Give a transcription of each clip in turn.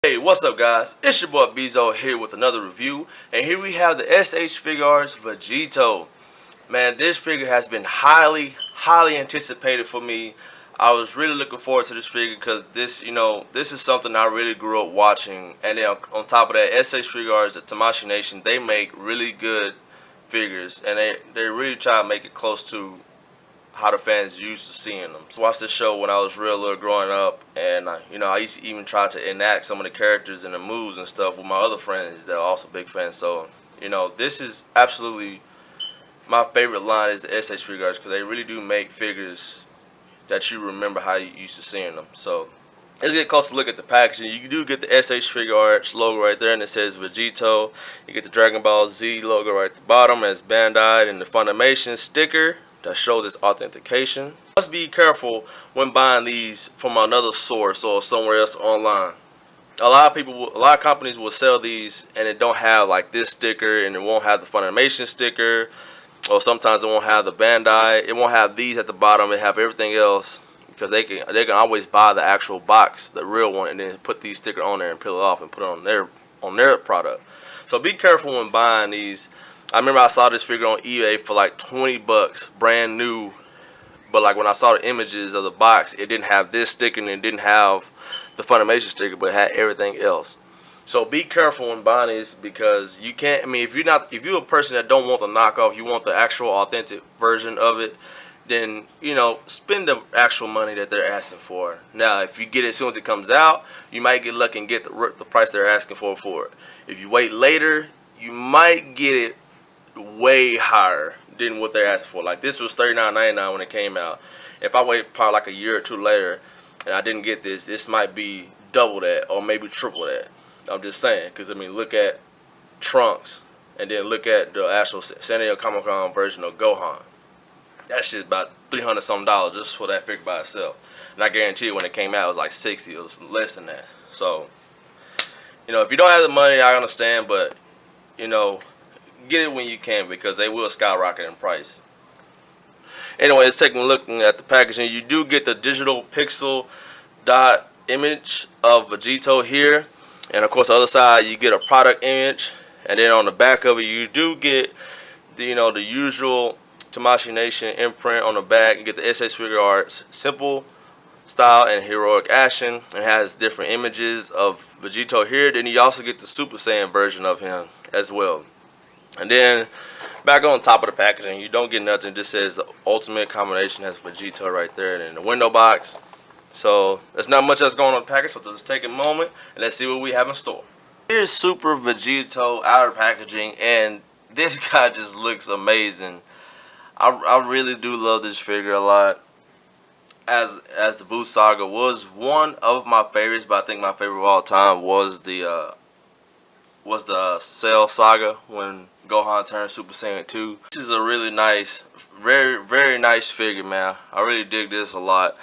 Hey, what's up guys? It's your boy Bezo here with another review, and here we have the SH Figuarts Vegetto. Man, this figure has been highly anticipated for me. I was really looking forward to this figure because this is something I really grew up watching. And then on top of that, SH Figuarts, the Tamashii Nation, they make really good figures, and they really try to make it close to how the fans used to seeing them. So I watched this show when I was real little growing up, and I used to even try to enact some of the characters and the moves and stuff with my other friends that are also big fans. So this is absolutely my favorite line is the SH Figuarts, because they really do make figures that you remember how you used to seeing them. So let's get a closer look at the packaging. You do get the SH Figuarts logo right there, and it says Vegetto. You get the Dragon Ball Z logo right at the bottom as Bandai, and the Funimation sticker that shows its authentication. Must be careful when buying these from another source or somewhere else online. A lot of companies will sell these and it don't have like this sticker, and it won't have the Funimation sticker, or sometimes it won't have the Bandai. It won't have these at the bottom. It have everything else, because they can always buy the actual box, the real one, and then put these stickers on there and peel it off and put it on their product. So be careful when buying these. I remember I saw this figure on eBay for like 20 bucks, brand new. But like when I saw the images of the box, it didn't have this sticker and it didn't have the Funimation sticker, but it had everything else. So be careful when buying this, because you can't. I mean, if you're a person that don't want the knockoff, you want the actual authentic version of it, then spend the actual money that they're asking for. Now, if you get it as soon as it comes out, you might get lucky and get the price they're asking for it. If you wait later, you might get it way higher than what they're asking for. Like this was $39.99 when it came out. If I wait probably like a year or two later and I didn't get this might be double that or maybe triple that. I'm just saying, because I mean, look at Trunks and then look at the actual San Diego Comic-Con version of Gohan. That shit's about $300 something just for that figure by itself. And I guarantee you when it came out it was like 60. It was less than that. So if you don't have the money, I understand, but get it when you can, because they will skyrocket in price. Anyway, let's take a look at the packaging. You do get the digital pixel dot image of Vegetto here, and of course the other side you get a product image, and then on the back of it you do get the usual Tamashii Nation imprint on the back. You get the SH Figuarts simple style and heroic action, and has different images of Vegetto here. Then you also get the Super Saiyan version of him as well. And then back on top of the packaging, you don't get nothing. It just says the ultimate combination has Vegetto right there, and in the window box. So there's not much else going on in the package, so just take a moment and let's see what we have in store. Here's Super Vegetto outer packaging, and this guy just looks amazing. I really do love this figure a lot. As the Buu Saga was one of my favorites, but I think my favorite of all time was the Cell Saga when Gohan turned Super Saiyan 2. This is a really nice, very nice figure, man. I really dig this a lot.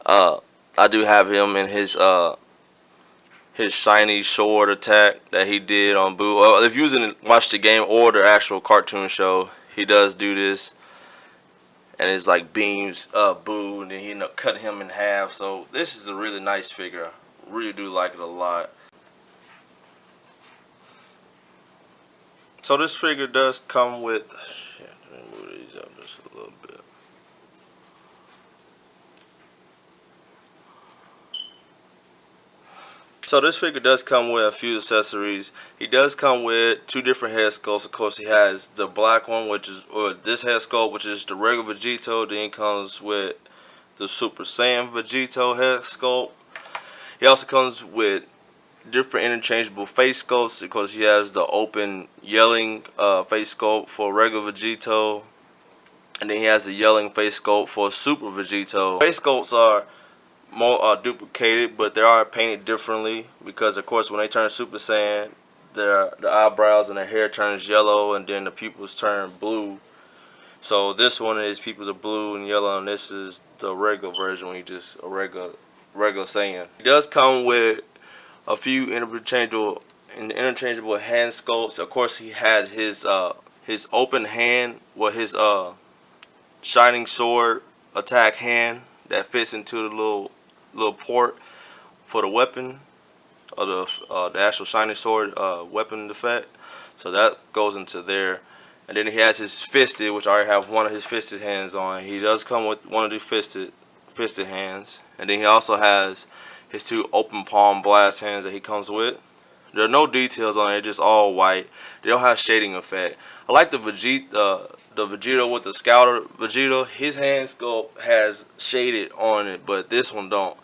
I do have him in his shiny sword attack that he did on Buu. Well, if you watch the game or the actual cartoon show, he does do this. And it's like beams Buu, and then he cut him in half. So this is a really nice figure. I really do like it a lot. So this figure does come with, let me move these up just a little bit. So this figure does come with a few accessories. He does come with two different head sculpts. Of course, he has the black one, which is this head sculpt, which is the regular Vegetto. Then he comes with the Super Saiyan Vegetto head sculpt. He also comes with different interchangeable face sculpts, because he has the open yelling face sculpt for regular Vegetto, and then he has the yelling face sculpt for Super Vegetto. Face sculpts are more duplicated, but they are painted differently because, of course, when they turn Super Saiyan, the eyebrows and their hair turns yellow, and then the pupils turn blue. So this one is pupils are blue and yellow, and this is the regular version when you just a regular Saiyan. He does come with a few interchangeable hand sculpts. Of course, he has his open hand with his shining sword attack hand that fits into the little port for the weapon or the actual shining sword weapon effect. So that goes into there. And then he has his fisted, which I already have one of his fisted hands on. He does come with one of the fisted hands. And then he also has his two open palm blast hands that he comes with. There are no details on it, just all white. They don't have shading effect. I like the Vegito with the Scouter Vegito. His hand sculpt has shaded on it, but this one don't.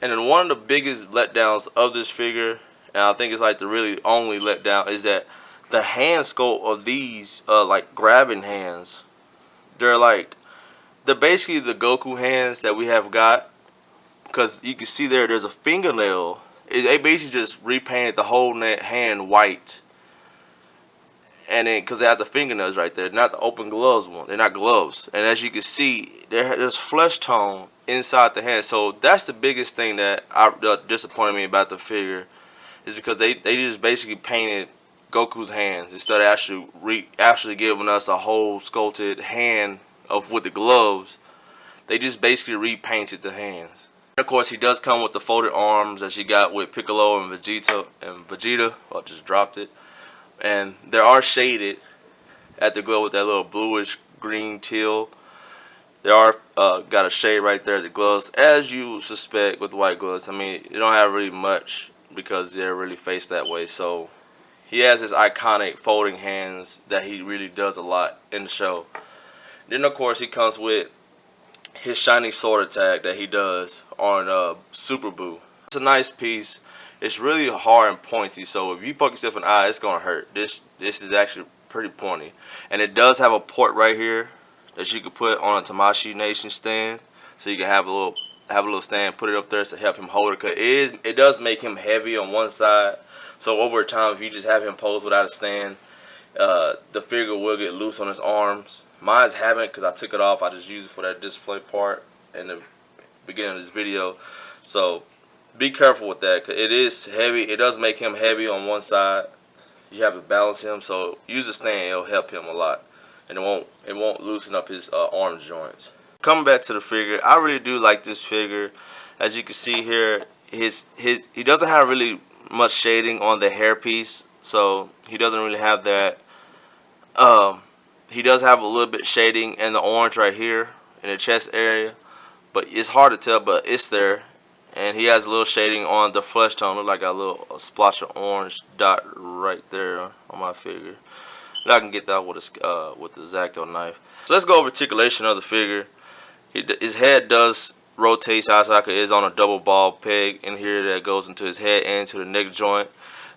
And then one of the biggest letdowns of this figure, and I think it's like the really only letdown, is that the hand sculpt of these like grabbing hands, they're basically the Goku hands that we have got, because you can see there's a fingernail. They basically just repainted the whole hand white, and then because they have the fingernails right there, not the open gloves one. They're not gloves, and as you can see, there's flesh tone inside the hand. So that's the biggest thing that disappointed me about the figure, is because they just basically painted Goku's hands instead of actually giving us a whole sculpted hand with the gloves. They just basically repainted the hands. Of course, he does come with the folded arms as you got with Piccolo and Vegeta. Well, I just dropped it. And they are shaded at the glove with that little bluish green teal. They are got a shade right there at the gloves, as you suspect with white gloves. I mean, you don't have really much because they're really faced that way. So he has his iconic folding hands that he really does a lot in the show. Then, of course, he comes with his shiny sword attack that he does on Super Buu. It's a nice piece. It's really hard and pointy, so if you poke yourself in the eye, it's gonna hurt. This is actually pretty pointy, and it does have a port right here that you could put on a Tamashii Nation stand, so you can have a little stand, put it up there to help him hold it. Cause it does make him heavy on one side, so over time, if you just have him pose without a stand, the figure will get loose on his arms. Mine's haven't, because I took it off. I just used it for that display part in the beginning of this video. So be careful with that, because it is heavy. It does make him heavy on one side. You have to balance him. So use a stand. It'll help him a lot, and it won't loosen up his arm joints. Coming back to the figure, I really do like this figure. As you can see here, he doesn't have really much shading on the hair piece, so he doesn't really have that. He does have a little bit shading in the orange right here in the chest area, but it's hard to tell, but it's there. And he has a little shading on the flesh tone. Look like a splotch of orange dot right there on my figure. And I can get that with the X-Acto knife. So let's go over articulation of the figure. His head does rotate side to side. It is on a double ball peg in here that goes into his head and to the neck joint.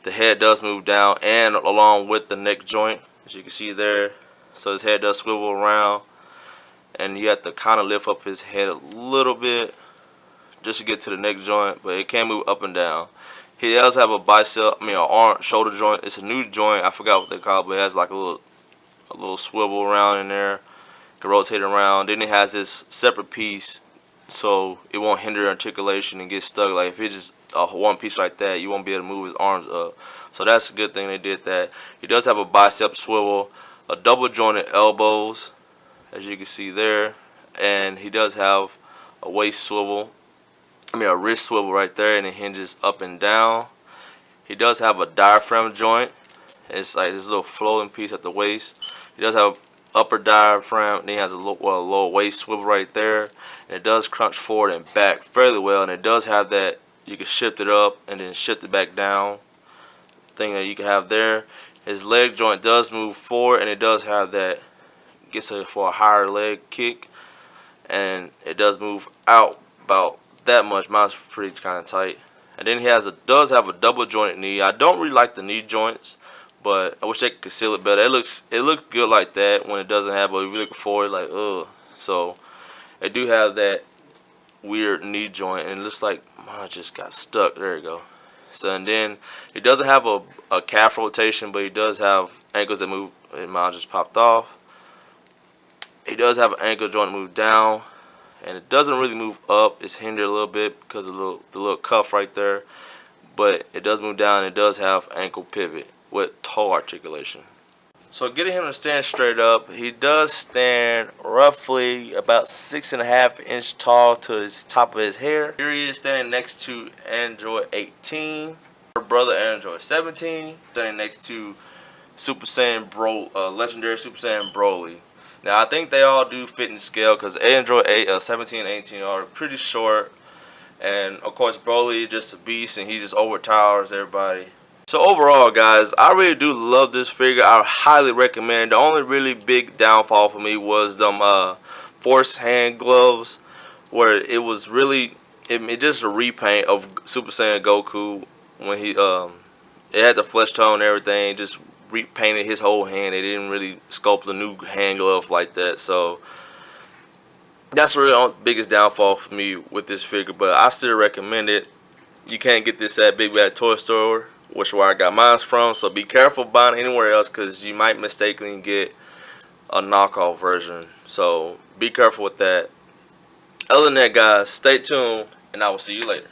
The head does move down and along with the neck joint, as you can see there. So his head does swivel around, and you have to kind of lift up his head a little bit just to get to the neck joint, but it can move up and down. He does have a arm shoulder joint. It's a new joint. I forgot what they call it, but it has like a little swivel around in there. Can rotate around. Then it has this separate piece, so it won't hinder articulation and get stuck. Like if it's just one piece like that, you won't be able to move his arms up. So that's a good thing they did that. He does have a bicep swivel, a double jointed elbows, as you can see there, and he does have a waist swivel. A wrist swivel right there, and it hinges up and down. He does have a diaphragm joint. It's like this little floating piece at the waist. He does have upper diaphragm, and he has a lower waist swivel right there. And it does crunch forward and back fairly well, and it does have that you can shift it up and then shift it back down thing that you can have there. His leg joint does move forward, and it does have that, gets for a higher leg kick, and it does move out about that much. Mine's pretty kind of tight. And then he does have a double jointed knee. I don't really like the knee joints, but I wish they could conceal it better. It looks good like that when it doesn't have, but if you look forward, like ugh. So they do have that weird knee joint, and it looks like mine just got stuck. There you go. So, and then he doesn't have a calf rotation, but he does have ankles that move, and mine just popped off. He does have an ankle joint move down, and it doesn't really move up. It's hindered a little bit because of the little cuff right there, but it does move down. And it does have ankle pivot with toe articulation. So getting him to stand straight up, he does stand roughly about 6.5 inches tall to his top of his hair. Here he is standing next to Android 18, her brother Android 17, standing next to Super Saiyan legendary Super Saiyan Broly. Now I think they all do fit in scale because Android 17 and 18 are pretty short, and of course Broly is just a beast and he just overtowers everybody. So overall, guys, I really do love this figure. I highly recommend it. The only really big downfall for me was them force hand gloves, where it was really it just a repaint of Super Saiyan Goku when he it had the flesh tone and everything. Just repainted his whole hand. They didn't really sculpt a new hand glove like that. So that's really the biggest downfall for me with this figure. But I still recommend it. You can't get this at Big Bad Toy Store, which is where I got mine from. So be careful buying anywhere else because you might mistakenly get a knockoff version. So be careful with that. Other than that, guys, stay tuned and I will see you later.